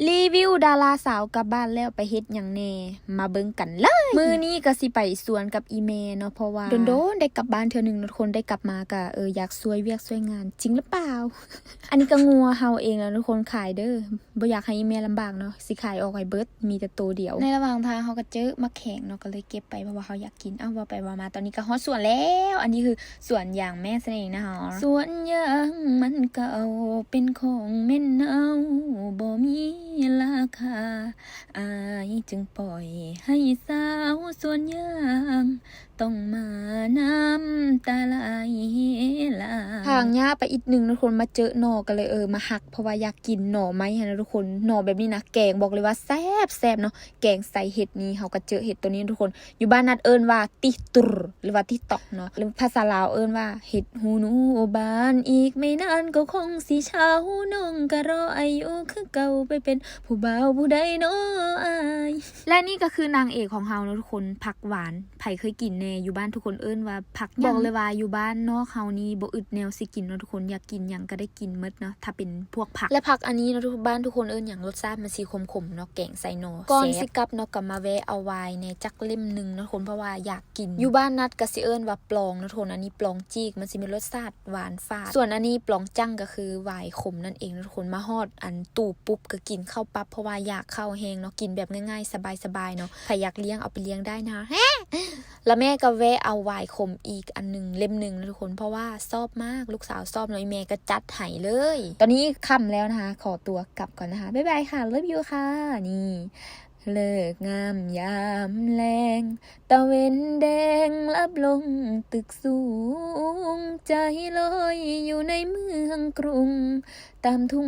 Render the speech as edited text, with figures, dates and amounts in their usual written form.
รีวิวดาราสาวกลับบ้านแล้วไปเฮ็ดหยังแหน่มาเบิ่งกันเลยมื้อนี้ก็สิไปสวนกับอีแม่เนาะเพราะว่าโดนๆได้กลับบ้านเทื่อนึงทุกคนได้กลับมาก็อยากช่วยเวียกช่วยงานจริงหรือเปล่า อันนี้ก็งัวเฮาเองแล้วทุกคนขายเด้อบ่อยากให้อีแม่ลำบากเนาะสิขายออกให้เบิดมีแต่ตัวเดียวในระหว่างทางเฮาก็เจอมะแขงเนาะก็เลยเก็บไปเพราะว่าเฮาอยากกินว่าไปว่ามาตอนนี้ก็ฮอดสวนแล้วอันนี้คือสวนยางแม่เองนะคะสวนยางมันเก่าเป็นของแม่เนาบ่มีราคาอายจึงปล่อยให้สาวสวนยางต้องมาน้ำตาไหลลาทางย่าไปอีกหนึ่งทุกคนมาเจอหน่อกันเลยมาหักเพราะว่าอยากกินหน่อไม้นะทุกคนหน่อแบบนี้นะแกงบอกเลยว่าแซ่บเนาะแกงใส่เห็ดนี้เขาก็เจอเห็ดตัวนี้ทุกคนอยู่บ้านนัดเอิ้นว่าติตรหรือว่าติตอกเนาะหรือภาษาลาวเอิ้นว่าเห็ดหูหนูบานอีกไม่นานก็คงสิเช้าน้องก็รออายุคือเก่าไปเป็นผู้บ่าวผู้ใดเนาะอายและนี่ก็คือนางเอกของเฮาเนาะทุกคนผักหวานไผเคยกินแน่อยู่บ้านทุกคนเอิ้นว่าผักบอกเลยว่าอยู่บ้านนอกเฮานี่บ่อึดแนวสิกินเนาะทุกคนอยากกินหยังก็ได้กินหมดเนาะถ้าเป็นพวกผักและผักอันนี้เนาะทุกบ้านทุกคนเอิ้นหยังรสชาติมันสิขมๆเนาะแกงใส่หน่อก่อนสิกลับเนาะก็มาแวะเอาไวน์ในจักเล่มนึงเนาะทุกคนเพราะว่าอยากกินอยู่บ้านนัดก็สิเอิ้นว่าปลองเนาะทุกคนอันนี้ปลองจีกมันสิมีรสชาติหวานฝาดส่วนอันนี้ปลองจั่งก็คือไวน์ขมนั่นเองเนาะทุกคนมาฮอดอันตู้ปุ๊บก็กินเข้าปั๊บเพราะว่าอยากเข้าแฮงเนาะกินแบบง่ายๆสบายๆเนาะใครอยากเลี้ยงเอาไปเลี้ยงได้นะแล้วแม่ก็แวะเอาไวน์ขมอีกอันนึงเล่มนึงนะทุกคนเพราะว่าชอบมากลูกสาวชอบน้อยแม่ก็จัดให้เลยตอนนี้ค่ำแล้วนะคะขอตัวกลับก่อนนะคะบ๊ายบายค่ะเลิฟยูค่ะนี่เลิกงามยามแลงตะเวนแดงลับลงตึกสูงใจลอยอยู่ในเมืองกรุงตามทุ่ง